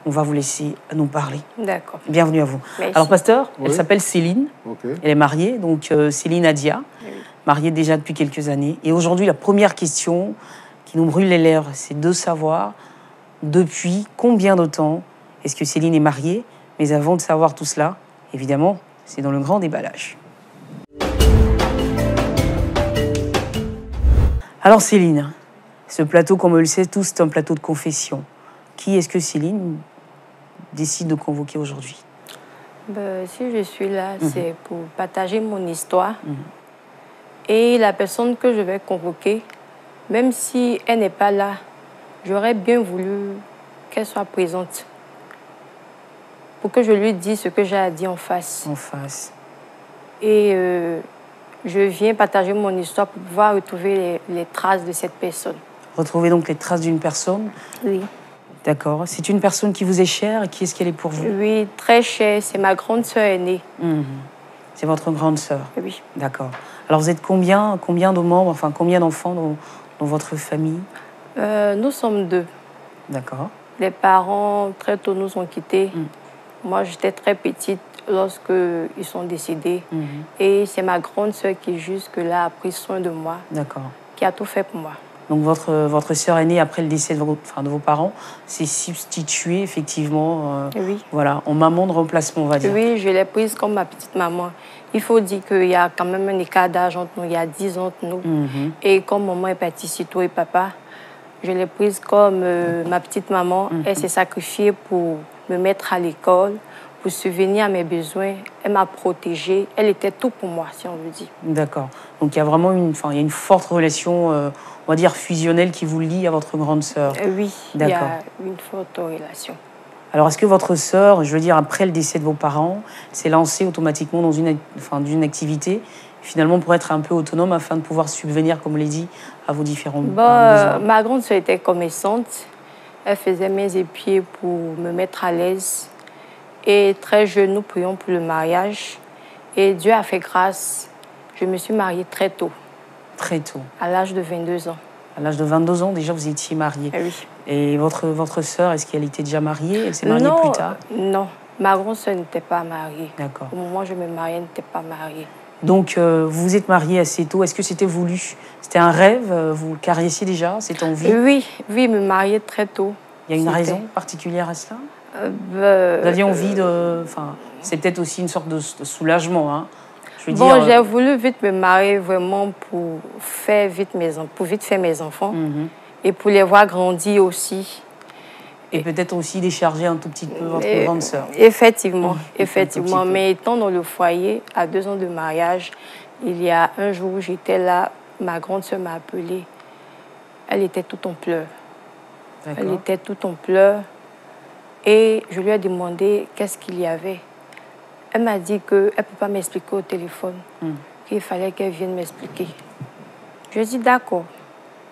on va vous laisser nous parler. D'accord. Bienvenue à vous. Merci. Alors, pasteur, Oui. elle s'appelle Céline. Ok. Elle est mariée, donc Céline Adia, mariée déjà depuis quelques années. Et aujourd'hui, la première question qui nous brûle les lèvres, c'est de savoir depuis combien de temps est-ce que Céline est mariée. Mais avant de savoir tout cela, évidemment, c'est dans le grand déballage. Alors Céline, ce plateau, comme on le sait tous, c'est un plateau de confession. Qui est-ce que Céline décide de convoquer aujourd'hui? Si je suis là, c'est pour partager mon histoire. Et la personne que je vais convoquer, même si elle n'est pas là, j'aurais bien voulu qu'elle soit présente pour que je lui dise ce que j'ai à dire en face. En face. Et je viens partager mon histoire pour pouvoir retrouver les traces de cette personne. Retrouver donc les traces d'une personne. Oui. D'accord. C'est une personne qui vous est chère et qui est-ce qu'elle est pour vous? Oui, très chère. C'est ma grande sœur aînée. C'est votre grande sœur. Oui. D'accord. Alors vous êtes combien de membres, enfin combien d'enfants dans votre famille? Nous sommes 2. D'accord. Les parents, très tôt, nous ont quittés. Moi, j'étais très petite lorsqu'ils sont décédés. Et c'est ma grande sœur qui, jusque-là, a pris soin de moi, D'accord. qui a tout fait pour moi. Donc votre sœur aînée, après le décès de vos parents, s'est substituée effectivement Oui. voilà, en maman de remplacement, on va dire. Oui, je l'ai prise comme ma petite maman. Il faut dire qu'il y a quand même un écart d'âge entre nous. Il y a 10 ans entre nous. Et comme maman est partie si tôt et papa, je l'ai prise comme ma petite maman. Elle s'est sacrifiée pour me mettre à l'école, pour subvenir à mes besoins. Elle m'a protégée. Elle était tout pour moi, si on veut dire. D'accord. Donc il y a vraiment il y a une forte relation, on va dire, fusionnelle qui vous lie à votre grande sœur. Oui, il y D'accord. a une forte relation. Alors est-ce que votre sœur, je veux dire, après le décès de vos parents, s'est lancée automatiquement dans d'une activité, finalement pour être un peu autonome afin de pouvoir subvenir, comme on l'a dit, à vos différents besoins? Ma grande sœur était commerçante. Elle faisait mes épiers pour me mettre à l'aise. Et très jeune, nous prions pour le mariage. Et Dieu a fait grâce. Je me suis mariée très tôt. Très tôt. À l'âge de 22 ans. À l'âge de 22 ans, déjà, vous étiez mariée. Oui. Et votre sœur, est-ce qu'elle était déjà mariée? Elle s'est mariée plus tard? Non, ma grande sœur n'était pas mariée. D'accord. Au moment où je me mariais, elle n'était pas mariée. Donc, vous vous êtes mariée assez tôt. Est-ce que c'était voulu? C'était un rêve? Vous le caressiez déjà? C'était en vie? Oui, me marier très tôt. Il y a une raison particulière à cela? Vous Vous aviez envie de... Enfin, c'est peut-être aussi une sorte de soulagement, hein. Je veux Bon, dire... j'ai voulu vite me marier vraiment pour vite faire mes enfants et pour les voir grandir aussi. Et peut-être aussi décharger un tout petit peu votre grande sœur. Effectivement, effectivement. petit peu. Mais étant dans le foyer, à 2 ans de mariage, il y a un jour où j'étais là, ma grande sœur m'a appelée. Elle était toute en pleurs. Elle D'accord. était toute en pleurs. Et je lui ai demandé qu'est-ce qu'il y avait. Elle m'a dit qu'elle ne peut pas m'expliquer au téléphone, qu'il fallait qu'elle vienne m'expliquer. Je lui ai dit d'accord,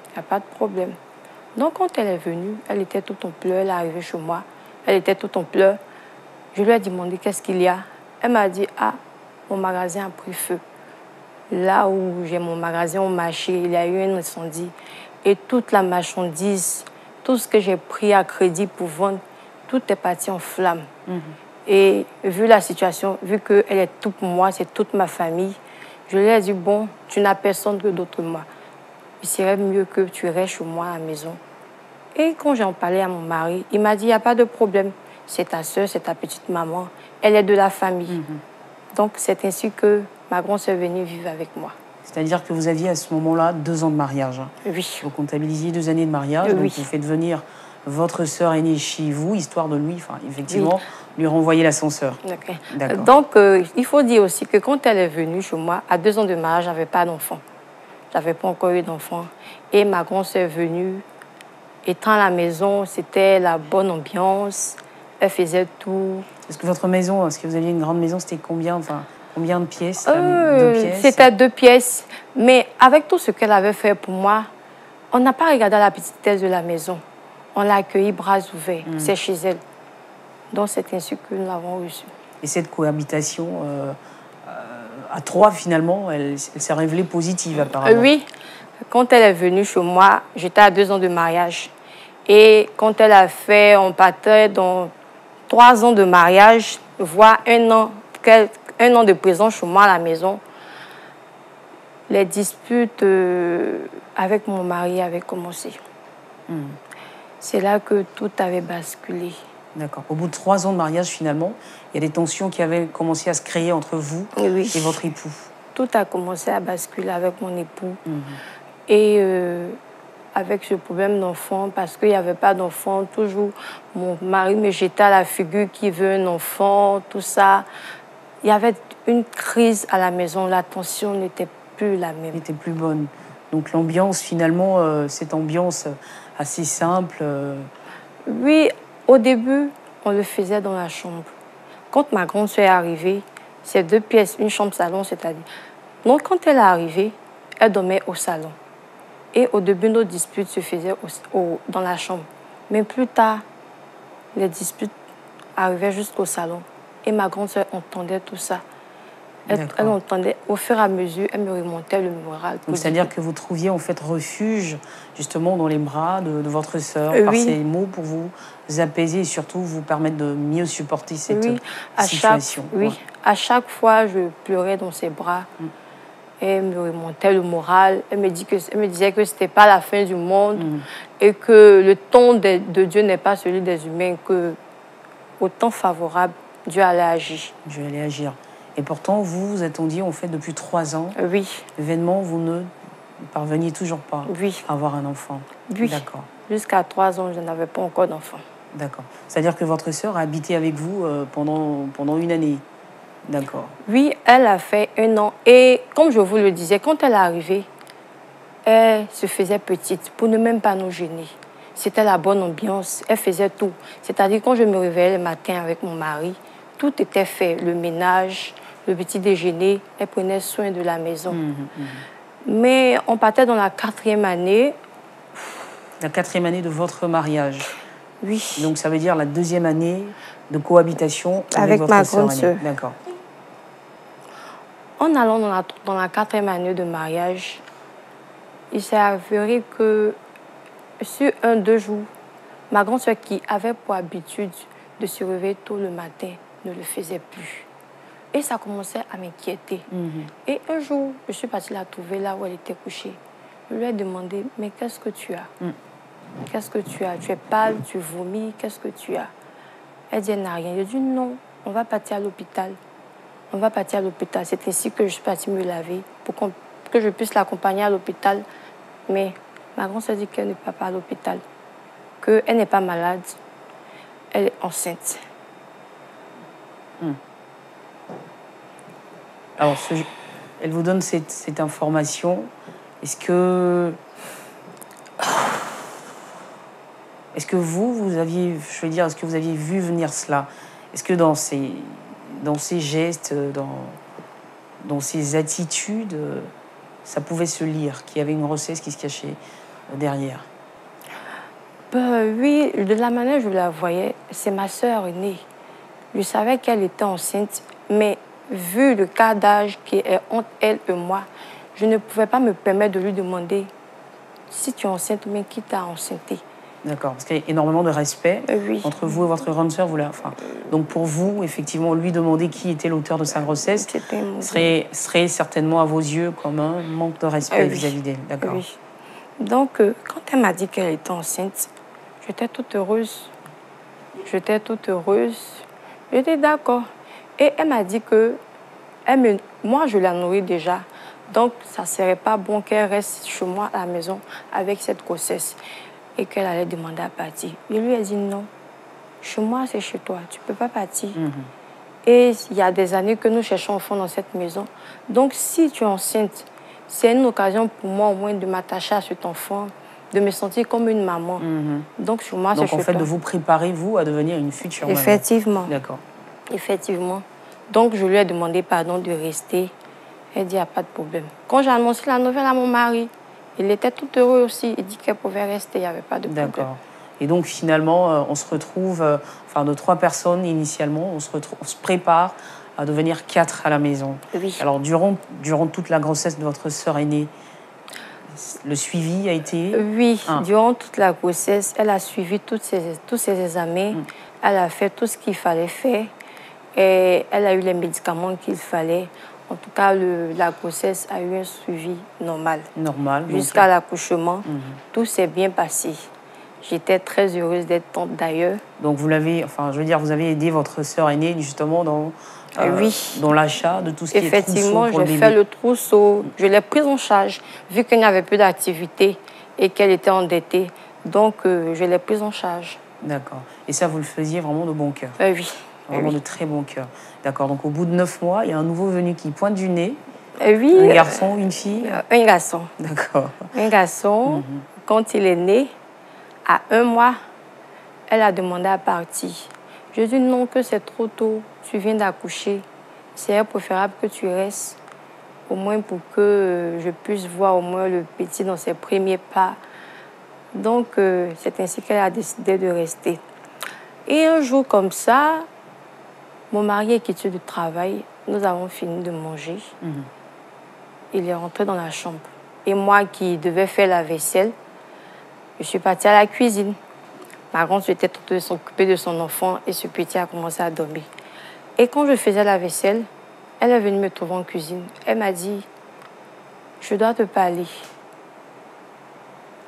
il n'y a pas de problème. Donc quand elle est venue, elle était toute en pleurs, elle est arrivée chez moi, elle était toute en pleurs. Je lui ai demandé qu'est-ce qu'il y a. Elle m'a dit, ah, mon magasin a pris feu. Là où j'ai mon magasin au marché, il y a eu un incendie. Et toute la marchandise, tout ce que j'ai pris à crédit pour vendre, tout est parti en flammes. Et vu la situation, vu qu'elle est tout pour moi, c'est toute ma famille, je lui ai dit, bon, tu n'as personne que d'autre que moi. Il serait mieux que tu restes chez moi à la maison. Et quand j'en parlais à mon mari, il m'a dit, il n'y a pas de problème. C'est ta soeur, c'est ta petite maman. Elle est de la famille. Donc, c'est ainsi que ma grande soeur est venue vivre avec moi. C'est-à-dire que vous aviez à ce moment-là 2 ans de mariage. Hein. Oui. Vous comptabilisiez 2 années de mariage, donc vous faites venir votre sœur aînée chez vous, histoire de lui, enfin, effectivement, lui renvoyer l'ascenseur. Okay. D'accord. Donc, il faut dire aussi que quand elle est venue chez moi, à 2 ans de mariage, je n'avais pas d'enfant. Je n'avais pas encore eu d'enfant. Et ma grande sœur est venue. Étant à la maison, c'était la bonne ambiance. Elle faisait tout. Est-ce que votre maison, est-ce que vous aviez une grande maison, c'était combien de pièces? 2 pièces? C'était 2 pièces. Mais avec tout ce qu'elle avait fait pour moi, on n'a pas regardé la petitesse de la maison. On l'a accueillie bras ouverts. C'est chez elle. Donc, c'est ainsi que nous l'avons reçue. Et cette cohabitation à 3, finalement, elle s'est révélée positive, apparemment. Oui. Quand elle est venue chez moi, j'étais à 2 ans de mariage. Et quand elle a fait, on partait dans 3 ans de mariage, voire un an de présence chez moi à la maison, les disputes avec mon mari avaient commencé. C'est là que tout avait basculé. D'accord. Au bout de 3 ans de mariage, finalement, il y a des tensions qui avaient commencé à se créer entre vous et votre époux. Tout a commencé à basculer avec mon époux. Et avec ce problème d'enfant, parce qu'il n'y avait pas d'enfant, toujours mon mari me jetait à la figure qui veut un enfant, tout ça. Il y avait une crise à la maison, la tension n'était plus la même. N'était plus bonne. Donc l'ambiance, finalement, cette ambiance assez simple. Oui, au début, on le faisait dans la chambre. Quand ma grande soeur est arrivée, c'est 2 pièces, une chambre-salon, c'est-à-dire. Donc quand elle est arrivée, elle dormait au salon. Et au début, nos disputes se faisaient dans la chambre. Mais plus tard, les disputes arrivaient jusqu'au salon. Et ma grande soeur entendait tout ça. Elle entendait, au fur et à mesure, elle me remontait le moral. C'est-à-dire que vous trouviez en fait refuge justement dans les bras de votre sœur par ces mots pour vous apaiser et surtout vous permettre de mieux supporter cette situation. À chaque fois, je pleurais dans ses bras. Elle me remontait le moral. Elle me disait que ce n'était pas la fin du monde et que le temps de Dieu n'est pas celui des humains, que au temps favorable, Dieu allait agir. Dieu allait agir. Et pourtant, vous attendiez en fait depuis 3 ans. Événement, vous ne parveniez toujours pas à avoir un enfant. D'accord. Jusqu'à 3 ans, je n'avais pas encore d'enfant. D'accord. C'est-à-dire que votre sœur a habité avec vous pendant une année. D'accord. Oui, elle a fait 1 an. Et comme je vous le disais, quand elle est arrivée, elle se faisait petite pour ne même pas nous gêner. C'était la bonne ambiance. Elle faisait tout. C'est-à-dire quand je me réveillais le matin avec mon mari, tout était fait. Le ménage, le petit déjeuner, elle prenait soin de la maison. Mais on partait dans la 4e année. La 4e année de votre mariage. Oui. Donc ça veut dire la 2e année de cohabitation avec votre ma grande sœur. D'accord. En allant dans la 4e année de mariage, il s'est avéré que sur 1-2 jours, ma grande sœur qui avait pour habitude de se réveiller tôt le matin ne le faisait plus. Et ça commençait à m'inquiéter. Et un jour, je suis partie la trouver là où elle était couchée. Je lui ai demandé, mais qu'est-ce que tu as? Qu'est-ce que tu as? Tu es pâle, tu vomis, qu'est-ce que tu as? Elle dit, elle n'a rien. J'ai dit, non, on va partir à l'hôpital. On va partir à l'hôpital. C'est ainsi que je suis partie me laver pour que je puisse l'accompagner à l'hôpital. Mais ma grande sœur dit qu'elle ne va pas à l'hôpital, qu'elle n'est pas malade, elle est enceinte. Alors, elle vous donne cette information. Est-ce que vous aviez, je veux dire, est-ce que vous aviez vu venir cela? Est-ce que dans ces gestes, dans ces attitudes, ça pouvait se lire qu'il y avait une grossesse qui se cachait derrière? Oui, de la manière dont je la voyais, c'est ma sœur aînée. Je savais qu'elle était enceinte, mais vu le cas d'âge qui est entre elle et moi, je ne pouvais pas me permettre de lui demander si tu es enceinte, mais qui t'a enceinté. D'accord, parce qu'il y a énormément de respect entre vous et votre grande sœur. Donc pour vous, effectivement, lui demander qui était l'auteur de sa grossesse serait certainement à vos yeux comme un manque de respect vis-à-vis d'elle. D'accord. Donc quand elle m'a dit qu'elle était enceinte, j'étais toute heureuse. J'étais d'accord. Et elle m'a dit que moi, je la nourris déjà. Donc, ça ne serait pas bon qu'elle reste chez moi à la maison avec cette grossesse et qu'elle allait demander à partir. Je lui ai dit non. Chez moi, c'est chez toi. Tu ne peux pas partir. Et il y a des années que nous cherchons enfant dans cette maison. Donc, si tu es enceinte, c'est une occasion pour moi au moins de m'attacher à cet enfant, de me sentir comme une maman. Donc, chez moi, c'est chez toi. Donc, en fait, de vous préparer, vous, à devenir une future maman. Effectivement. D'accord. Effectivement. Donc, je lui ai demandé pardon de rester. Elle dit, il n'y a pas de problème. Quand j'ai annoncé la nouvelle à mon mari, il était tout heureux aussi. Il dit qu'elle pouvait rester, il n'y avait pas de problème. D'accord. Et donc, finalement, on se retrouve, de 3 personnes initialement, on se prépare à devenir 4 à la maison. Oui. Alors, durant toute la grossesse de votre sœur aînée, le suivi a été... Oui, durant toute la grossesse, elle a suivi tous ses examens. Elle a fait tout ce qu'il fallait faire et elle a eu les médicaments qu'il fallait. En tout cas, la grossesse a eu un suivi normal. Normal. Jusqu'à l'accouchement, tout s'est bien passé. J'étais très heureuse d'être tante d'ailleurs. Donc vous l'avez, enfin, je veux dire, vous avez aidé votre sœur aînée justement dans l'achat de tout ce qui est trousseau Effectivement, pour le bébé. j'ai fait le trousseau. Je l'ai prise en charge vu qu'il n'y avait plus d'activité et qu'elle était endettée. Donc, je l'ai prise en charge. D'accord. Et ça, vous le faisiez vraiment de bon cœur? Oui. Vraiment de très bon cœur. D'accord. Donc, au bout de 9 mois, il y a un nouveau venu qui pointe du nez. Oui. Un garçon, une fille? Un garçon. D'accord. Un garçon, quand il est né, à 1 mois, elle a demandé à partir. Je lui ai dit non, que c'est trop tôt. Tu viens d'accoucher. C'est préférable que tu restes, au moins pour que je puisse voir au moins le petit dans ses premiers pas. Donc, c'est ainsi qu'elle a décidé de rester. Et un jour comme ça, mon mari est quitté du travail. Nous avons fini de manger. Il est rentré dans la chambre. Et moi qui devais faire la vaisselle, je suis partie à la cuisine. Ma grande était en train de s'occuper de son enfant et ce petit a commencé à dormir. Et quand je faisais la vaisselle, elle est venue me trouver en cuisine. Elle m'a dit, je dois te parler.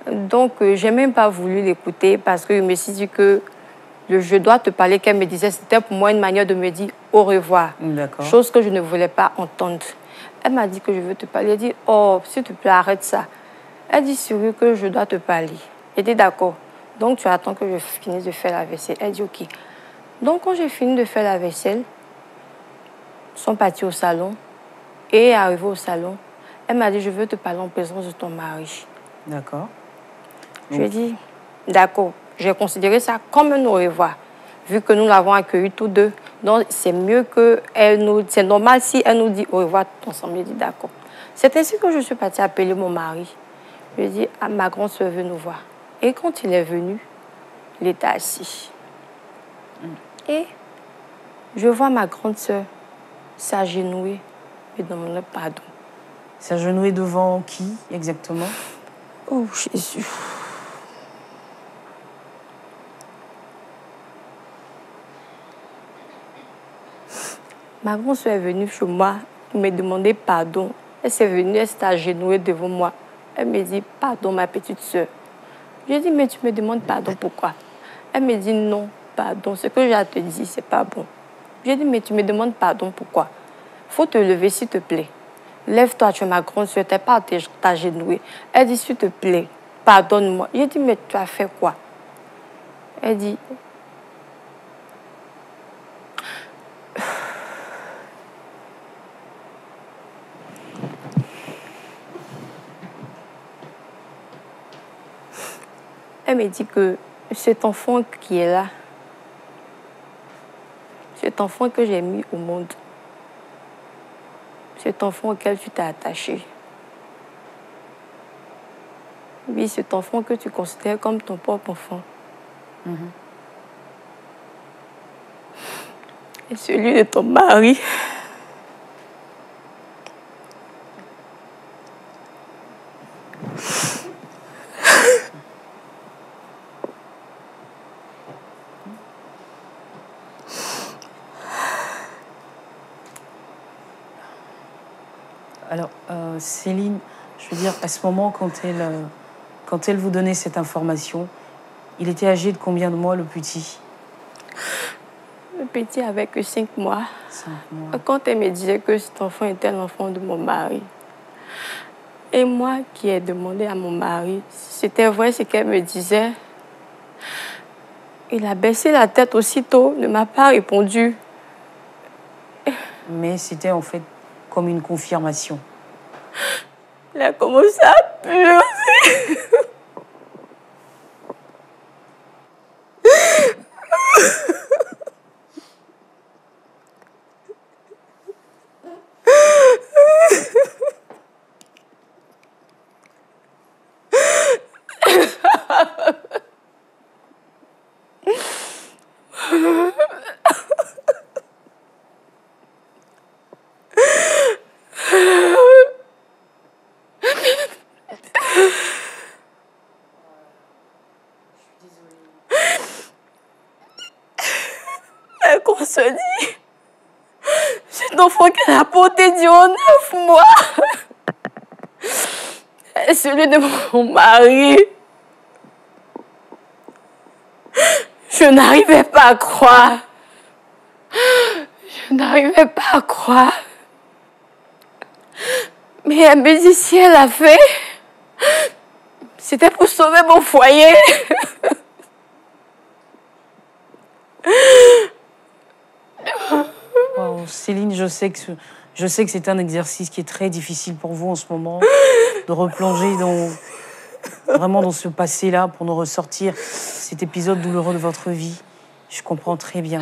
Donc, je n'ai même pas voulu l'écouter parce que je me suis dit que le je dois te parler qu'elle me disait, c'était pour moi une manière de me dire au revoir. Chose que je ne voulais pas entendre. Elle m'a dit que je veux te parler. Elle dit, oh, s'il te plaît, arrête ça. Elle dit, sérieux que je dois te parler. Elle dit, d'accord. Donc, tu attends que je finisse de faire la vaisselle. Elle dit, ok. Donc, quand j'ai fini de faire la vaisselle, ils sont partis au salon. Et arrivé au salon, elle m'a dit, je veux te parler en présence de ton mari. D'accord. Je lui ai dit, d'accord. J'ai considéré ça comme un au revoir, vu que nous l'avons accueilli tous deux. Donc, c'est mieux qu'elle nous... C'est normal si elle nous dit au revoir ensemble. Je dit, d'accord. C'est ainsi que je suis partie appeler mon mari. Je lui ai dit, ah, ma grande soeur veut nous voir. Et quand il est venu, il était assis. Et je vois ma grande soeur s'agenouiller et demander pardon. S'agenouiller devant qui exactement? Oh, Jésus. Ma grande soeur est venue chez moi me demander pardon. Elle s'est venue, elle s'est agenouillée devant moi. Elle me dit, pardon, ma petite soeur. Je lui ai dit, mais tu me demandes pardon, pourquoi? Elle me dit, non, pardon, ce que j'ai à te dire, c'est pas bon. Je lui ai dit, mais tu me demandes pardon, pourquoi? Faut te lever, s'il te plaît. Lève-toi, tu es ma grande soeur, tu n'es pas à t'agenouiller. Elle dit, s'il te plaît, pardonne-moi. Je lui ai dit, mais tu as fait quoi? Elle dit, elle me dit que cet enfant qui est là, cet enfant que j'ai mis au monde, cet enfant auquel tu t'es attaché, oui, cet enfant que tu considères comme ton propre enfant, et celui de ton mari. Alors, Céline, je veux dire, à ce moment, quand elle vous donnait cette information, il était âgé de combien de mois, le petit? Le petit avait que 5 mois. 5 mois. Quand elle me disait que cet enfant était l'enfant de mon mari, et moi qui ai demandé à mon mari, c'était vrai ce qu'elle me disait. Il a baissé la tête aussitôt, ne m'a pas répondu. Mais c'était en fait comme une confirmation. Il a commencé à pleurer. qu'on se dit, cet enfant qu'elle a porté durant 9 mois est celui de mon mari. Je n'arrivais pas à croire. Je n'arrivais pas à croire. Mais elle me dit, si elle a fait, c'était pour sauver mon foyer. Wow, Céline, je sais que c'est un exercice qui est très difficile pour vous en ce moment, de replonger vraiment dans ce passé-là pour nous ressortir cet épisode douloureux de votre vie. Je comprends très bien.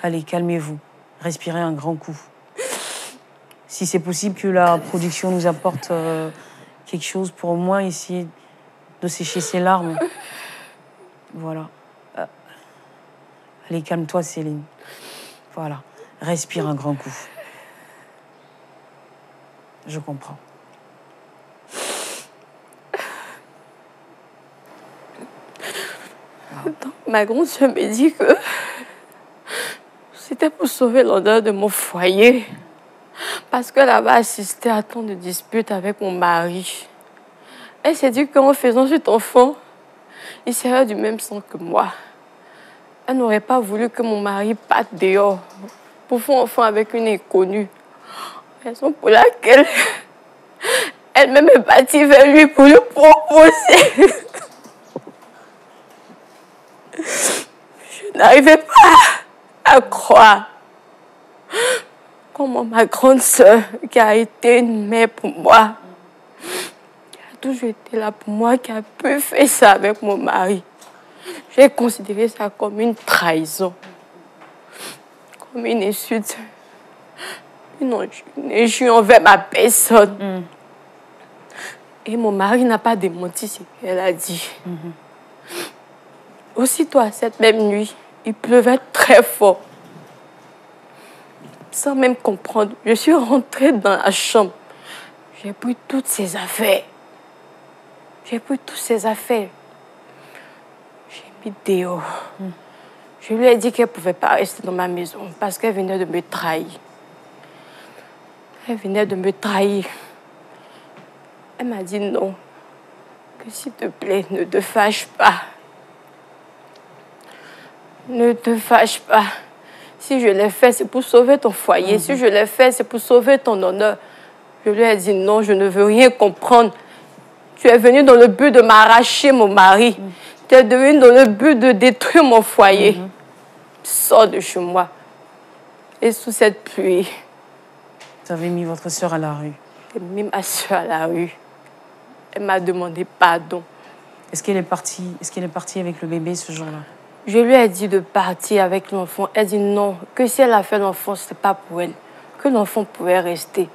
Allez, calmez-vous. Respirez un grand coup. Si c'est possible que la production nous apporte quelque chose pour au moins essayer de sécher ses larmes. Voilà. Allez, calme-toi, Céline. Voilà. Respire un grand coup. Je comprends. Donc, ma grande soeur me dit que c'était pour sauver l'honneur de mon foyer. Parce qu'elle avait assisté à tant de disputes avec mon mari. Elle s'est dit qu'en faisant cet enfant, il serait du même sang que moi. Elle n'aurait pas voulu que mon mari parte dehors pour faire enfant avec une inconnue. Raison pour laquelle elle-même est partie vers lui pour lui proposer. Je n'arrivais pas à croire comment ma grande sœur, qui a été une mère pour moi, qui a toujours été là pour moi, qui a pu faire ça avec mon mari. J'ai considéré ça comme une trahison, comme une insulte, une injure envers ma personne. Et mon mari n'a pas démenti ce qu'elle a dit. Aussitôt à cette même nuit, il pleuvait très fort. Sans même comprendre, je suis rentrée dans la chambre. J'ai pris toutes ses affaires. J'ai mis dehors. Je lui ai dit qu'elle ne pouvait pas rester dans ma maison parce qu'elle venait de me trahir. Elle m'a dit non, que s'il te plaît, ne te fâche pas. Ne te fâche pas. Si je l'ai fait, c'est pour sauver ton foyer. Si je l'ai fait, c'est pour sauver ton honneur. Je lui ai dit non, je ne veux rien comprendre. Tu es venu dans le but de m'arracher mon mari. Tu es venu dans le but de détruire mon foyer. Sors de chez moi. Et sous cette pluie, vous avez mis votre sœur à la rue. J'ai mis ma sœur à la rue. Elle m'a demandé pardon. Est-ce qu'elle est partie avec le bébé ce jour-là? Je lui ai dit de partir avec l'enfant. Elle dit non, que si elle a fait l'enfant, ce n'est pas pour elle. Que l'enfant pouvait rester.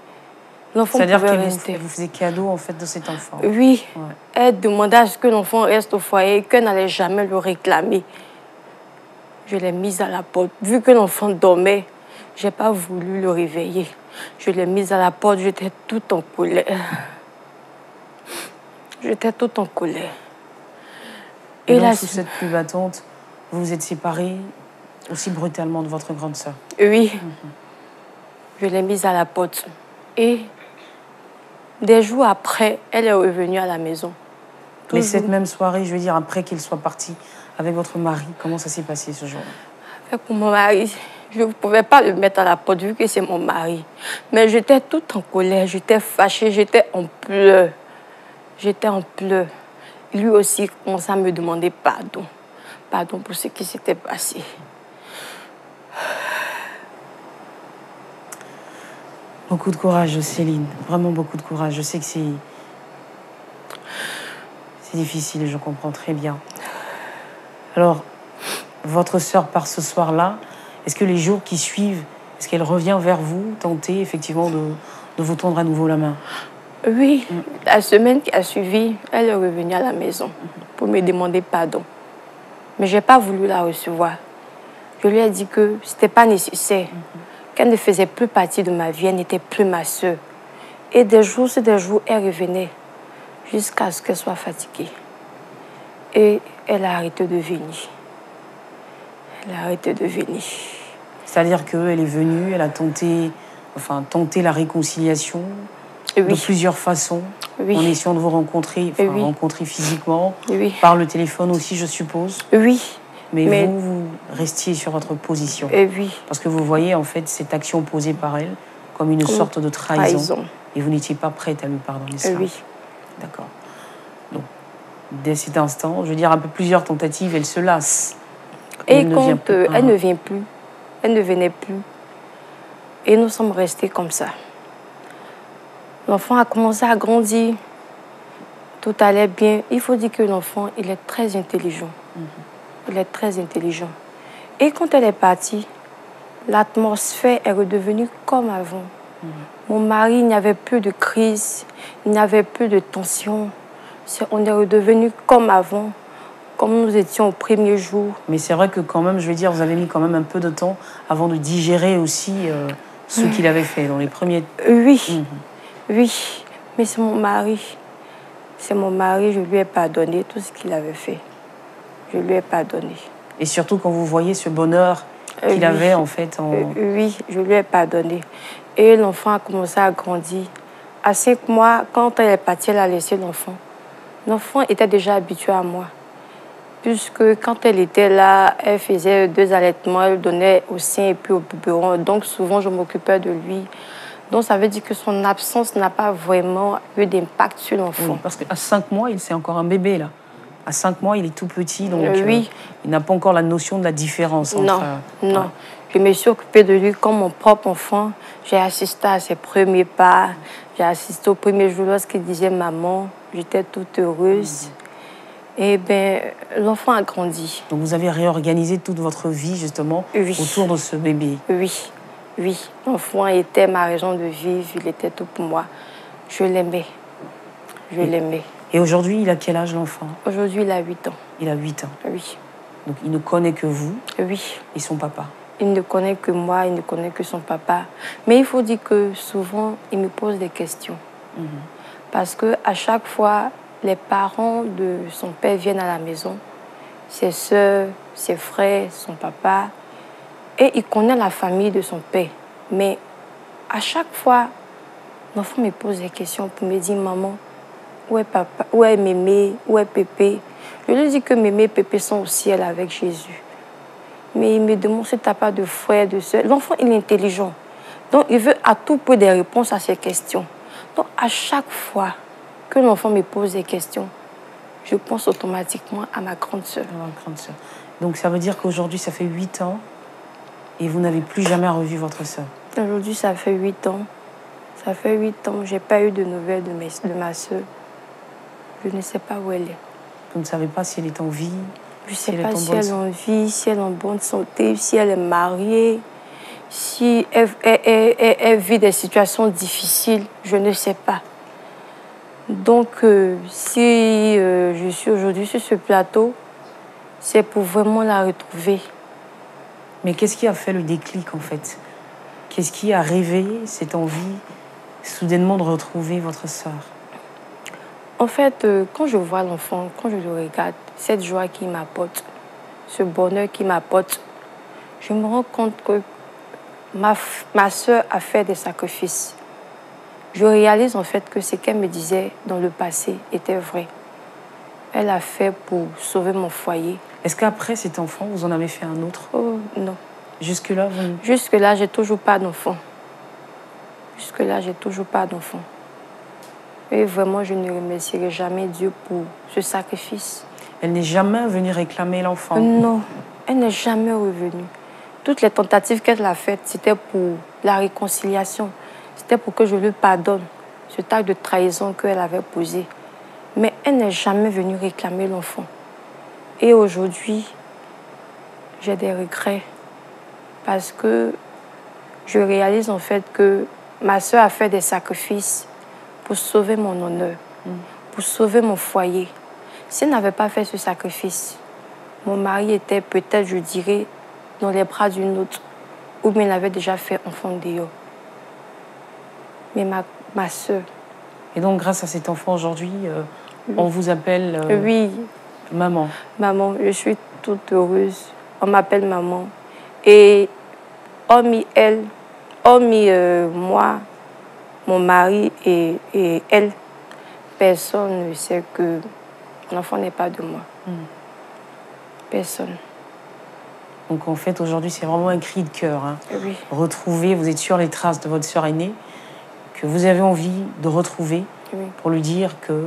C'est-à-dire qu'elle vous faisait cadeau en fait de cet enfant? Oui. Ouais. Elle demandait à ce que l'enfant reste au foyer, qu'elle n'allait jamais le réclamer. Je l'ai mise à la porte. Vu que l'enfant dormait, je n'ai pas voulu le réveiller. Je l'ai mise à la porte, j'étais toute en colère. Et donc, sous cette pluie battante, vous vous êtes séparés aussi brutalement de votre grande sœur? Oui. Je l'ai mise à la porte. Et des jours après, elle est revenue à la maison. Mais cette même soirée, je veux dire, après qu'il soit parti avec votre mari, comment ça s'est passé ce jour-là? Avec mon mari, je ne pouvais pas le mettre à la porte vu que c'est mon mari. Mais j'étais toute en colère, j'étais fâchée, j'étais en pleurs. Lui aussi commençait à me demander pardon. Pardon pour ce qui s'était passé. Beaucoup de courage, Céline. Vraiment beaucoup de courage. Je sais que c'est difficile, je comprends très bien. Alors, votre sœur part ce soir-là. Est-ce que les jours qui suivent, est-ce qu'elle revient vers vous, tenter effectivement de vous tendre à nouveau la main? Oui, la semaine qui a suivi, elle est revenue à la maison pour me demander pardon. Mais je n'ai pas voulu la recevoir. Je lui ai dit que ce n'était pas nécessaire, qu'elle ne faisait plus partie de ma vie, elle n'était plus ma sœur. Et des jours sur des jours, elle revenait jusqu'à ce qu'elle soit fatiguée. Et elle a arrêté de venir. Elle a arrêté de venir. C'est-à-dire qu'elle est venue, elle a tenté la réconciliation de plusieurs façons, en essayant de vous rencontrer, rencontrer physiquement, par le téléphone aussi, je suppose. Oui. Mais vous restiez sur votre position. Parce que vous voyez, en fait, cette action posée par elle comme une sorte de trahison. Et vous n'étiez pas prête à lui pardonner ça. Oui. D'accord. Donc, dès cet instant, je veux dire, après plusieurs tentatives, elle se lasse. Et elle ne vient plus, elle ne venait plus. Et nous sommes restés comme ça. L'enfant a commencé à grandir. Tout allait bien. Il faut dire que l'enfant, il est très intelligent. Il est très intelligent. Et quand elle est partie, l'atmosphère est redevenue comme avant. Mon mari, il n'y avait plus de crise, il n'y avait plus de tension. On est redevenu comme avant, comme nous étions au premier jour. Mais c'est vrai que quand même, je veux dire, vous avez mis quand même un peu de temps avant de digérer aussi ce qu'il avait fait dans les premiers... Oui, oui, mais c'est mon mari. C'est mon mari, je lui ai pardonné tout ce qu'il avait fait. Je lui ai pardonné. Et surtout quand vous voyez ce bonheur qu'il avait en fait oui, je lui ai pardonné. Et l'enfant a commencé à grandir. À 5 mois, quand elle est partie, elle a laissé l'enfant. L'enfant était déjà habitué à moi. Puisque quand elle était là, elle faisait 2 allaitements, elle donnait au sein et puis au biberon. Donc souvent, je m'occupais de lui. Donc ça veut dire que son absence n'a pas vraiment eu d'impact sur l'enfant. Oui, parce qu'à 5 mois, c'est encore un bébé là. À 5 mois, il est tout petit, donc il n'a pas encore la notion de la différence entre... Non. Je me suis occupée de lui comme mon propre enfant. J'ai assisté à ses premiers pas. J'ai assisté au premier jour lorsqu'il disait « maman ». J'étais toute heureuse. Et bien, l'enfant a grandi. Donc vous avez réorganisé toute votre vie, justement, autour de ce bébé. Oui. L'enfant était ma raison de vivre. Il était tout pour moi. Je l'aimais. Et aujourd'hui, il a quel âge, l'enfant? Aujourd'hui, il a 8 ans. Il a 8 ans. Oui. Donc il ne connaît que vous? Oui. Et son papa? Il ne connaît que moi, il ne connaît que son papa. Mais il faut dire que souvent, il me pose des questions. Parce qu'à chaque fois, les parents de son père viennent à la maison, ses soeurs, ses frères, son papa, et il connaît la famille de son père. Mais à chaque fois, l'enfant me pose des questions pour me dire « Maman, où est papa? Où est Mémé? Où est Pépé ?» Je lui dis que Mémé et Pépé sont au ciel avec Jésus. Mais il me demande si tu n'as pas de frère, de soeur. L'enfant, il est intelligent. Donc, il veut à tout peu des réponses à ces questions. Donc, à chaque fois que l'enfant me pose des questions, je pense automatiquement à ma grande sœur. Donc, ça veut dire qu'aujourd'hui, ça fait 8 ans et vous n'avez plus jamais revu votre sœur? Aujourd'hui, ça fait 8 ans. Ça fait 8 ans. Je n'ai pas eu de nouvelles de ma sœur. Je ne sais pas où elle est. Vous ne savez pas si elle est en vie? Je ne sais pas si elle est en vie, si elle est en bonne santé, si elle est mariée, si elle vit des situations difficiles. Je ne sais pas. Donc, si je suis aujourd'hui sur ce plateau, c'est pour vraiment la retrouver. Mais qu'est-ce qui a fait le déclic, en fait? Qu'est-ce qui a réveillé cette envie, soudainement, de retrouver votre sœur? En fait, quand je vois l'enfant, quand je le regarde, cette joie qu'il m'apporte, ce bonheur qu'il m'apporte, je me rends compte que ma sœur a fait des sacrifices. Je réalise en fait que ce qu'elle me disait dans le passé était vrai. Elle a fait pour sauver mon foyer. Est-ce qu'après cet enfant, vous en avez fait un autre? Oh non. Jusque-là, vous... Jusque-là, j'ai toujours pas d'enfant. Jusque-là, j'ai toujours pas d'enfant. Et vraiment, je ne remercierai jamais Dieu pour ce sacrifice. Elle n'est jamais venue réclamer l'enfant? Non, elle n'est jamais revenue. Toutes les tentatives qu'elle a faites, c'était pour la réconciliation. C'était pour que je lui pardonne ce acte de trahison qu'elle avait posé. Mais elle n'est jamais venue réclamer l'enfant. Et aujourd'hui, j'ai des regrets. Parce que je réalise en fait que ma soeur a fait des sacrifices pour sauver mon honneur, pour sauver mon foyer. Si elle n'avait pas fait ce sacrifice, mon mari était peut-être, je dirais, dans les bras d'une autre, ou bien il avait déjà fait enfant dehors. Mais ma soeur... Et donc, grâce à cet enfant aujourd'hui, on vous appelle oui. maman? Maman, je suis toute heureuse. on m'appelle maman. Et hormis elle, hormis moi, mon mari et elle, personne ne sait que l'enfant n'est pas de moi. Personne. Donc en fait, aujourd'hui, c'est vraiment un cri de cœur. Hein. Oui. Retrouver, vous êtes sur les traces de votre sœur aînée, que vous avez envie de retrouver pour lui dire que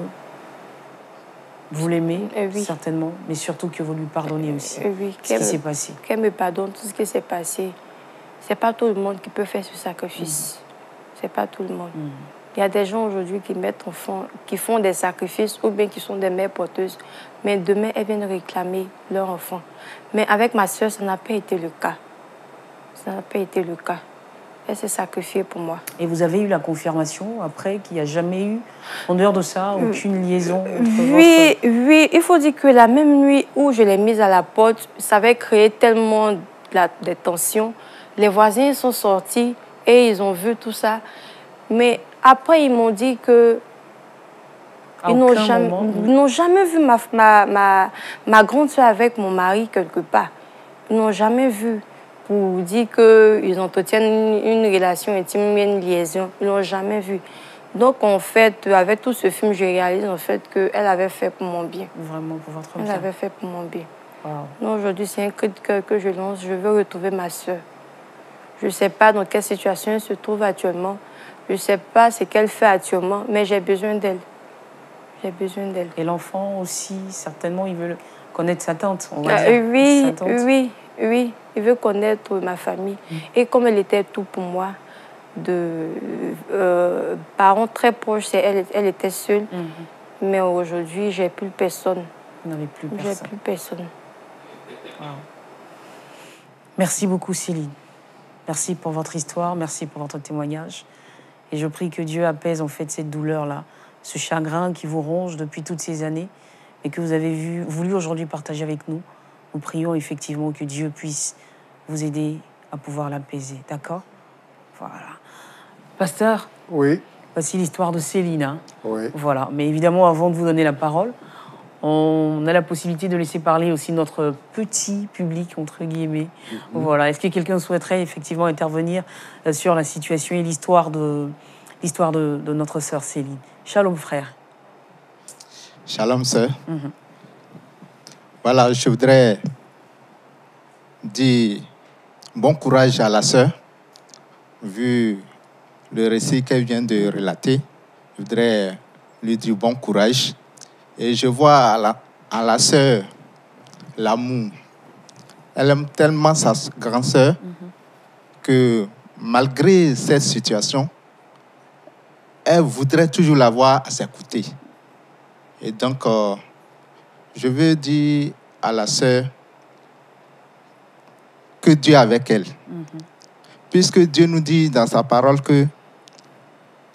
vous l'aimez, certainement, mais surtout que vous lui pardonnez aussi ce qui s'est passé. Qu'elle me pardonne tout ce qui s'est passé. C'est pas tout le monde qui peut faire ce sacrifice. C'est pas tout le monde. Il y a des gens aujourd'hui qui font des sacrifices ou bien qui sont des mères porteuses, mais demain, elles viennent réclamer leur enfant. Mais avec ma soeur, ça n'a pas été le cas. Ça n'a pas été le cas. Elle s'est sacrifiée pour moi. Et vous avez eu la confirmation après qu'il n'y a jamais eu, en dehors de ça, aucune liaison entre Oui, il faut dire que la même nuit où je l'ai mise à la porte, ça avait créé tellement de tensions. Les voisins sont sortis et ils ont vu tout ça. Mais après, ils m'ont dit que ils n'ont jamais vu ma grande soeur avec mon mari quelque part. Ils n'ont jamais vu pour dire qu'ils entretiennent une relation intime, une liaison. Ils n'ont jamais vu. Donc, en fait, avec tout ce film, je réalise en fait qu'elle avait fait pour mon bien. Vraiment, pour votre bien. Elle avait fait pour mon bien. Wow. Donc, aujourd'hui, c'est un cri de cœur que je lance. Je veux retrouver ma soeur. Je ne sais pas dans quelle situation elle se trouve actuellement. Je ne sais pas ce qu'elle fait actuellement, mais j'ai besoin d'elle. J'ai besoin d'elle. Et l'enfant aussi, certainement, il veut connaître sa tante, on va dire. Oui. Il veut connaître ma famille. Et comme elle était tout pour moi, de parents très proches, elle était seule. Mais aujourd'hui, j'ai plus personne. Vous n'avez plus personne. J'ai plus personne. Wow. Merci beaucoup, Céline. Merci pour votre histoire, merci pour votre témoignage. Et je prie que Dieu apaise en fait cette douleur-là, ce chagrin qui vous ronge depuis toutes ces années et que vous avez voulu aujourd'hui partager avec nous. Nous prions effectivement que Dieu puisse vous aider à pouvoir l'apaiser. D'accord? Voilà. Pasteur? Oui. Voici l'histoire de Céline. Hein. Oui. Voilà. Mais évidemment, avant de vous donner la parole, on a la possibilité de laisser parler aussi notre petit public, entre guillemets. Voilà. Est-ce que quelqu'un souhaiterait effectivement intervenir sur la situation et l'histoire de notre sœur Céline? Shalom, frère. Shalom, sœur. Voilà, je voudrais dire bon courage à la sœur. Vu le récit qu'elle vient de relater, je voudrais lui dire bon courage. Et je vois à la sœur l'amour. Elle aime tellement sa grande sœur que malgré cette situation, elle voudrait toujours l'avoir à ses côtés. Et donc, je veux dire à la sœur que Dieu est avec elle. Puisque Dieu nous dit dans sa parole que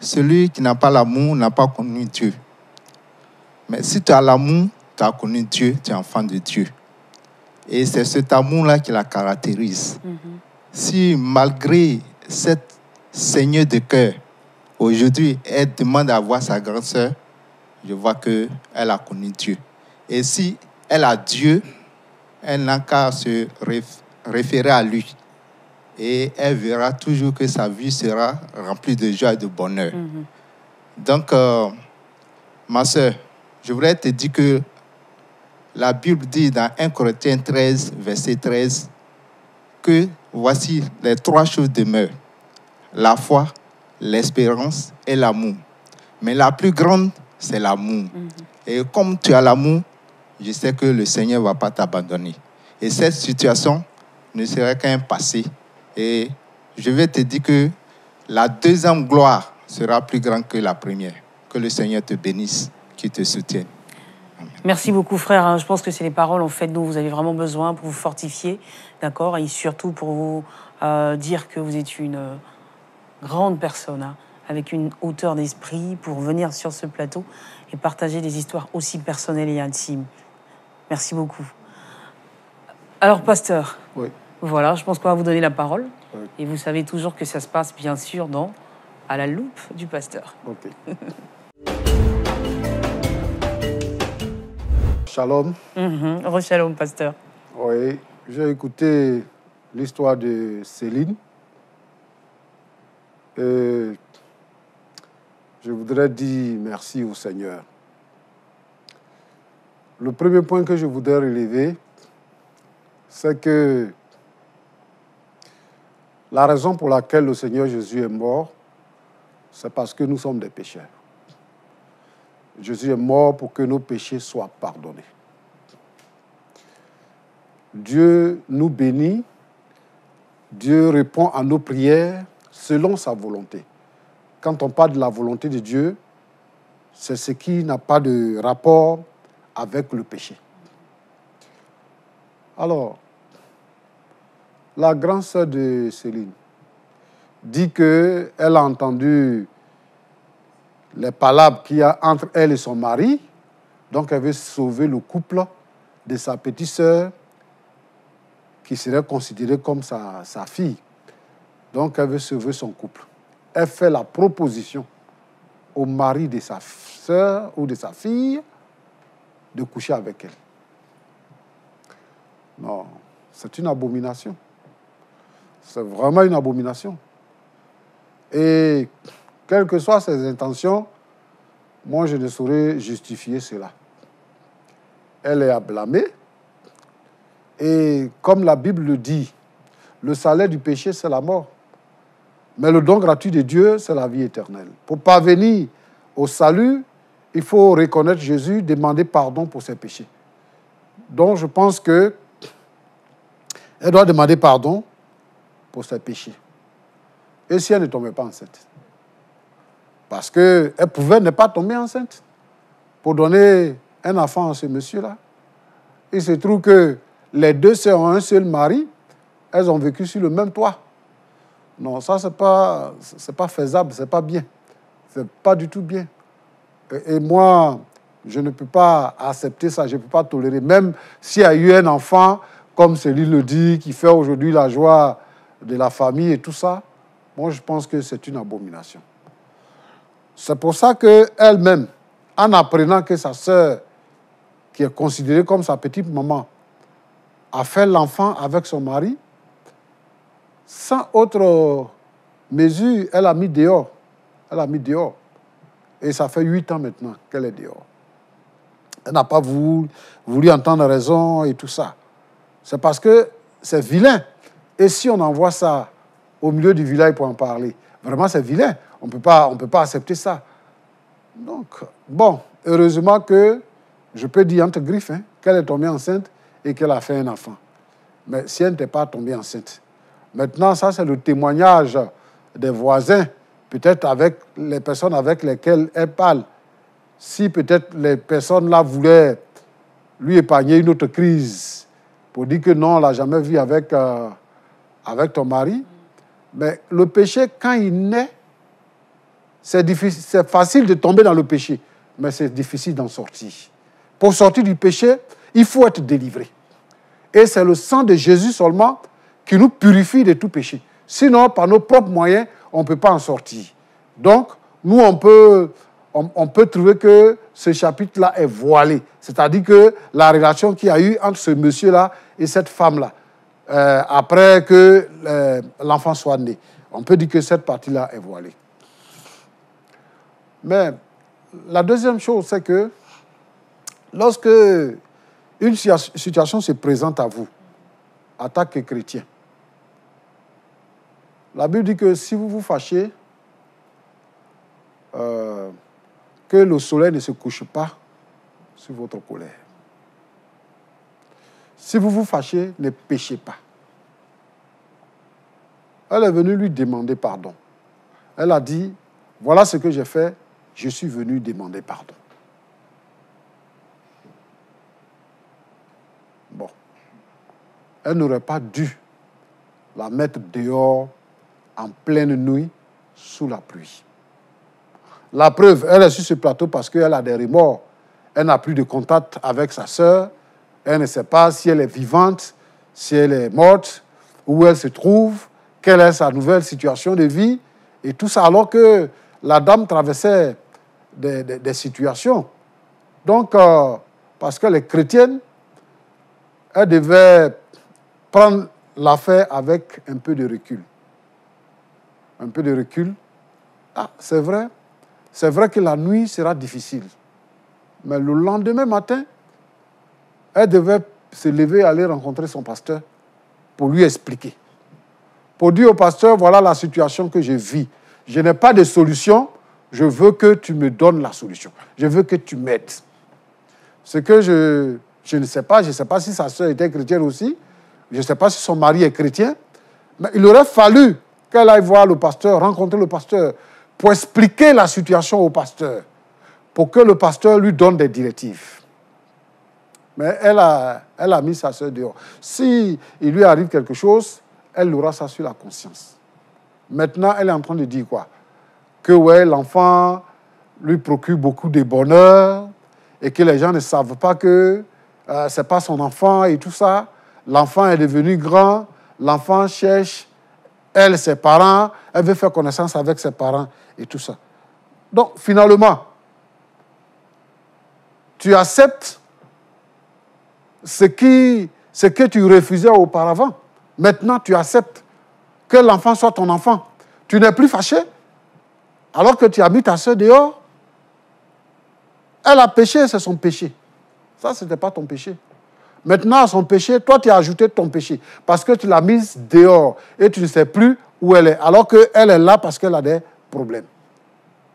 celui qui n'a pas l'amour n'a pas connu Dieu. Mais si tu as l'amour, tu as connu Dieu, tu es enfant de Dieu. Et c'est cet amour-là qui la caractérise. Si malgré cette saigneur de cœur, aujourd'hui, elle demande à voir sa grande sœur, je vois qu'elle a connu Dieu. Et si elle a Dieu, elle n'a qu'à se référer à lui. Et elle verra toujours que sa vie sera remplie de joie et de bonheur. Donc, ma sœur, je voudrais te dire que la Bible dit dans 1 Corinthiens 13, verset 13, que voici les 3 choses demeurent. La foi, l'espérance et l'amour. Mais la plus grande, c'est l'amour. Et comme tu as l'amour, je sais que le Seigneur ne va pas t'abandonner. Et cette situation ne serait qu'un passé. Et je vais te dire que la deuxième gloire sera plus grande que la première. Que le Seigneur te bénisse, qu'il te soutienne. Amen. Merci beaucoup, frère. Je pense que c'est les paroles en fait dont vous avez vraiment besoin pour vous fortifier, d'accord, et surtout pour vous dire que vous êtes une grande personne, hein, avec une hauteur d'esprit pour venir sur ce plateau et partager des histoires aussi personnelles et intimes. Merci beaucoup. Alors, pasteur, Oui. Voilà, je pense qu'on va vous donner la parole. Oui. Et vous savez toujours que ça se passe, bien sûr, à la loupe du pasteur. Ok. Shalom. Re-shalom, pasteur. Oui, J'ai écouté l'histoire de Céline. Et je voudrais dire merci au Seigneur. Le premier point que je voudrais relever, c'est que la raison pour laquelle le Seigneur Jésus est mort, c'est parce que nous sommes des pécheurs. Jésus est mort pour que nos péchés soient pardonnés. Dieu nous bénit, Dieu répond à nos prières selon sa volonté. Quand on parle de la volonté de Dieu, c'est ce qui n'a pas de rapport avec le péché. Alors, la grande sœur de Céline dit qu'elle a entendu les palabres qu'il y a entre elle et son mari, donc elle veut sauver le couple de sa petite sœur qui serait considérée comme sa fille. Donc elle veut sauver son couple. Elle fait la proposition au mari de sa sœur ou de sa fille de coucher avec elle. Non, c'est une abomination. C'est vraiment une abomination. Et quelles que soient ses intentions, moi je ne saurais justifier cela. Elle est à blâmer. Et comme la Bible le dit, le salaire du péché, c'est la mort. Mais le don gratuit de Dieu, c'est la vie éternelle. Pour parvenir au salut, il faut reconnaître Jésus, demander pardon pour ses péchés. Donc je pense qu'elle doit demander pardon pour ses péchés. Et si elle ne tombait pas enceinte? Parce qu'elle pouvait ne pas tomber enceinte pour donner un enfant à ce monsieur-là. Il se trouve que les deux sœurs ont un seul mari, elles ont vécu sur le même toit. Non, ça, c'est pas faisable, c'est pas bien. C'est pas du tout bien. Et moi, je ne peux pas accepter ça, je ne peux pas tolérer. Même s'il y a eu un enfant, comme Céline le dit, qui fait aujourd'hui la joie de la famille et tout ça, moi, je pense que c'est une abomination. C'est pour ça qu'elle-même, en apprenant que sa sœur, qui est considérée comme sa petite maman, a fait l'enfant avec son mari, sans autre mesure, elle a mis dehors. Elle a mis dehors. Et ça fait 8 ans maintenant qu'elle est dehors. Elle n'a pas voulu entendre raison et tout ça. C'est parce que c'est vilain. Et si on envoie ça au milieu du village pour en parler, vraiment c'est vilain. On ne peut pas accepter ça. Donc, bon, heureusement que, je peux dire entre griffes, qu'elle est tombée enceinte et qu'elle a fait un enfant. Mais si elle n'était pas tombée enceinte. Maintenant, ça, c'est le témoignage des voisins, peut-être avec les personnes avec lesquelles elle parle. Si peut-être les personnes là voulaient lui épargner une autre crise, pour dire que non, on ne l'a jamais vu avec ton mari. Mais le péché, quand il naît, c'est facile de tomber dans le péché, mais c'est difficile d'en sortir. Pour sortir du péché, il faut être délivré. Et c'est le sang de Jésus seulement qui nous purifie de tout péché. Sinon, par nos propres moyens, on ne peut pas en sortir. Donc, nous, on peut trouver que ce chapitre-là est voilé. C'est-à-dire que la relation qu'il y a eu entre ce monsieur-là et cette femme-là, après que l'enfant soit né, on peut dire que cette partie-là est voilée. Mais la deuxième chose, c'est que lorsque une situation se présente à vous, en tant que chrétien, la Bible dit que si vous vous fâchez, que le soleil ne se couche pas sur votre colère. Si vous vous fâchez, ne péchez pas. Elle est venue lui demander pardon. Elle a dit, voilà ce que j'ai fait, je suis venu demander pardon. Bon. Elle n'aurait pas dû la mettre dehors en pleine nuit sous la pluie. La preuve, elle est sur ce plateau parce qu'elle a des remords. Elle n'a plus de contact avec sa sœur. Elle ne sait pas si elle est vivante, si elle est morte, où elle se trouve, quelle est sa nouvelle situation de vie, et tout ça, alors que la dame traversait des situations. Donc, parce qu'elle est chrétienne, elle devait prendre l'affaire avec un peu de recul. Un peu de recul. Ah, c'est vrai que la nuit sera difficile. Mais le lendemain matin, elle devait se lever et aller rencontrer son pasteur pour lui expliquer. Pour dire au pasteur, voilà la situation que je vis. Je n'ai pas de solution, je veux que tu me donnes la solution. Je veux que tu m'aides. Ce que je ne sais pas, je ne sais pas si sa soeur était chrétienne aussi, je ne sais pas si son mari est chrétien, mais il aurait fallu qu'elle aille voir le pasteur, rencontrer le pasteur, pour expliquer la situation au pasteur, pour que le pasteur lui donne des directives. Mais elle a mis sa soeur dehors. Si il lui arrive quelque chose, elle aura ça sur la conscience. Maintenant, elle est en train de dire quoi? Que ouais, l'enfant lui procure beaucoup de bonheur et que les gens ne savent pas que ce n'est pas son enfant et tout ça. L'enfant est devenu grand, l'enfant cherche, elle, ses parents, elle veut faire connaissance avec ses parents et tout ça. Donc, finalement, tu acceptes ce que tu refusais auparavant. Maintenant, tu acceptes que l'enfant soit ton enfant. Tu n'es plus fâché alors que tu as mis ta soeur dehors. Elle a péché, c'est son péché. Ça, ce n'était pas ton péché. Maintenant, son péché, toi, tu as ajouté ton péché parce que tu l'as mise dehors et tu ne sais plus où elle est, alors qu'elle est là parce qu'elle a des problèmes.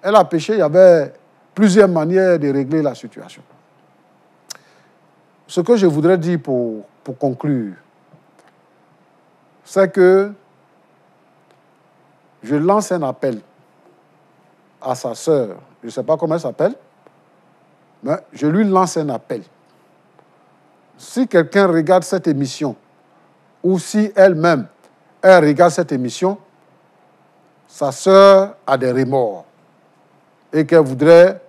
Elle a péché, il y avait plusieurs manières de régler la situation. Ce que je voudrais dire pour conclure, c'est que je lance un appel à sa sœur. Je ne sais pas comment elle s'appelle, mais je lui lance un appel. Si quelqu'un regarde cette émission, ou si elle-même, elle regarde cette émission, sa sœur a des remords et qu'elle voudrait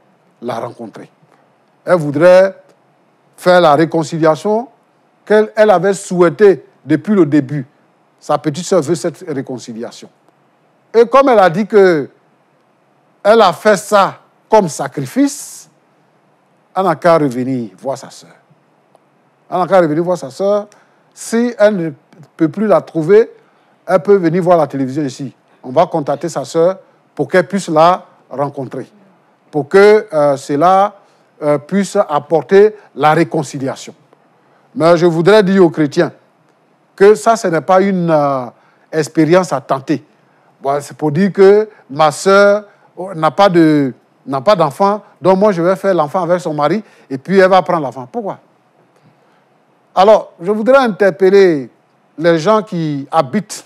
la rencontrer. Elle voudrait faire la réconciliation qu'elle avait souhaitée depuis le début. Sa petite sœur veut cette réconciliation. Et comme elle a dit qu'elle a fait ça comme sacrifice, elle n'a qu'à revenir voir sa sœur. Elle n'a qu'à revenir voir sa sœur. Si elle ne peut plus la trouver, elle peut venir voir la télévision ici. On va contacter sa sœur pour qu'elle puisse la rencontrer. Pour que cela puisse apporter la réconciliation. Mais je voudrais dire aux chrétiens que ça, ce n'est pas une expérience à tenter. Bon, c'est pour dire que ma sœur n'a pas d'enfant, donc moi je vais faire l'enfant avec son mari et puis elle va prendre l'enfant. Pourquoi? Alors, je voudrais interpeller les gens qui habitent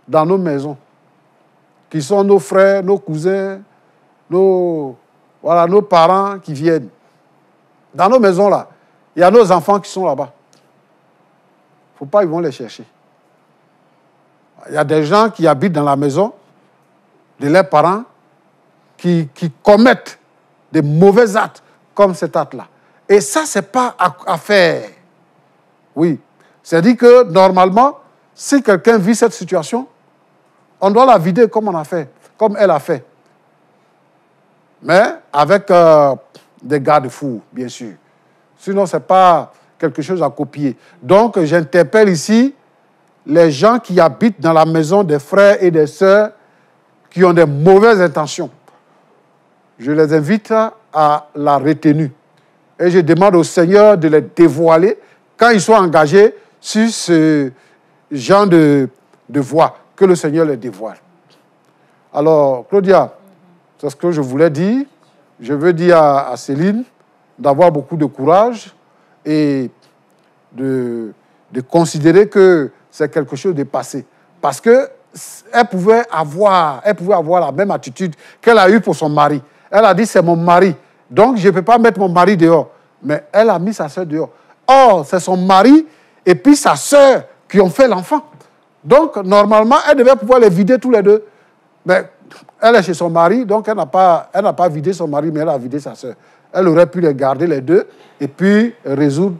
dans nos maisons, qui sont nos frères, nos cousins, nos parents qui viennent. Dans nos maisons là, il y a nos enfants qui sont là-bas. Il ne faut pas qu'ils vont les chercher. Il y a des gens qui habitent dans la maison de leurs parents qui commettent des mauvais actes comme cet acte-là. Et ça, ce n'est pas à faire. Oui. C'est-à-dire que, normalement, si quelqu'un vit cette situation, on doit la vider comme on a fait, comme elle a fait. Mais avec des garde-fous, bien sûr. Sinon, ce n'est pas quelque chose à copier. Donc, j'interpelle ici les gens qui habitent dans la maison des frères et des sœurs qui ont des mauvaises intentions. Je les invite à la retenue. Et je demande au Seigneur de les dévoiler quand ils sont engagés sur ce genre de voie, que le Seigneur les dévoile. Alors, Claudia, c'est ce que je voulais dire. Je veux dire à Céline d'avoir beaucoup de courage et de considérer que c'est quelque chose de passé. Parce qu'elle pouvait avoir la même attitude qu'elle a eue pour son mari. Elle a dit, c'est mon mari. Donc, je ne peux pas mettre mon mari dehors. Mais elle a mis sa sœur dehors. Or, c'est son mari et puis sa sœur qui ont fait l'enfant. Donc, normalement, elle devait pouvoir les vider tous les deux. Mais elle est chez son mari, donc elle n'a pas vidé son mari, mais elle a vidé sa sœur. Elle aurait pu les garder les deux et puis résoudre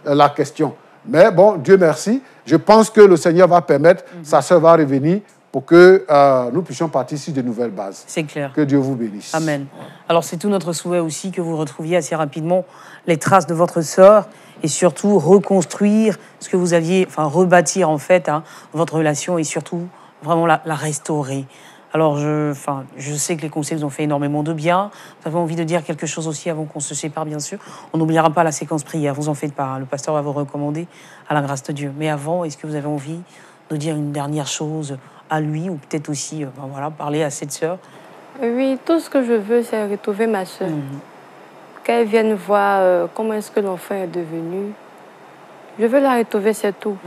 la question. Mais bon, Dieu merci. Je pense que le Seigneur va permettre, sa sœur va revenir pour que nous puissions partir sur de nouvelles bases. C'est clair. Que Dieu vous bénisse. Amen. Alors, c'est tout notre souhait aussi que vous retrouviez assez rapidement les traces de votre sœur et surtout reconstruire ce que vous aviez, enfin rebâtir en fait hein, votre relation et surtout vraiment la restaurer. Alors, je sais que les conseils vous ont fait énormément de bien. Vous avez envie de dire quelque chose aussi avant qu'on se sépare, bien sûr. On n'oubliera pas la séquence prière, vous en faites pas. Hein. Le pasteur va vous recommander à la grâce de Dieu. Mais avant, est-ce que vous avez envie de dire une dernière chose à lui ou peut-être aussi voilà, parler à cette sœur? Oui, tout ce que je veux, c'est retrouver ma sœur. Qu'elle vienne voir comment est-ce que l'enfant est devenu. Je veux la retrouver, c'est tout.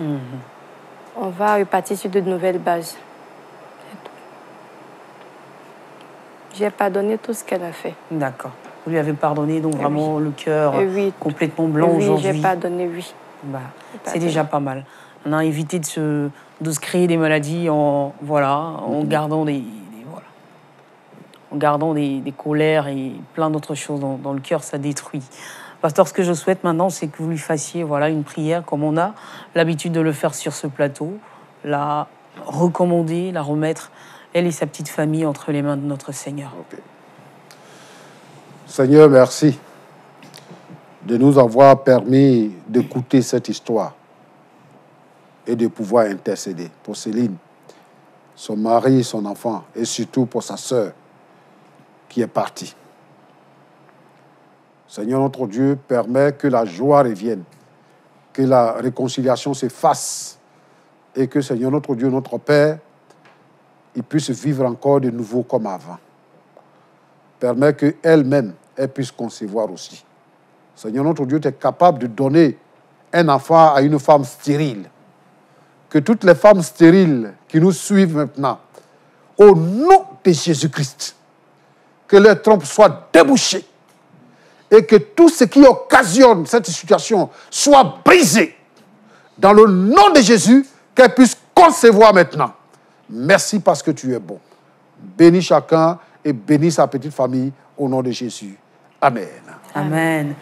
On va repartir sur de nouvelles bases. J'ai pardonné tout ce qu'elle a fait. D'accord. Vous lui avez pardonné, donc vraiment le cœur complètement blanc aujourd'hui. Oui, j'ai pardonné, oui. Bah, c'est déjà pas mal. On a évité de se créer des maladies en gardant des colères et plein d'autres choses dans le cœur, ça détruit. Pasteur, ce que je souhaite maintenant, c'est que vous lui fassiez une prière comme on a l'habitude de le faire sur ce plateau, la recommander, la remettre, elle et sa petite famille, entre les mains de notre Seigneur. Okay. Seigneur, merci de nous avoir permis d'écouter cette histoire et de pouvoir intercéder pour Céline, son mari, son enfant, et surtout pour sa sœur qui est partie. Seigneur notre Dieu, permet que la joie revienne, que la réconciliation se fasse et que Seigneur notre Dieu, notre Père, il puisse vivre encore de nouveau comme avant. Permet qu'elle-même, elle puisse concevoir aussi. Seigneur notre Dieu, tu es capable de donner un enfant à une femme stérile. Que toutes les femmes stériles qui nous suivent maintenant, au nom de Jésus-Christ, que leurs trompes soient débouchées et que tout ce qui occasionne cette situation soit brisé. Dans le nom de Jésus, qu'elle puisse concevoir maintenant. Merci parce que tu es bon. Bénis chacun et bénis sa petite famille au nom de Jésus. Amen. Amen.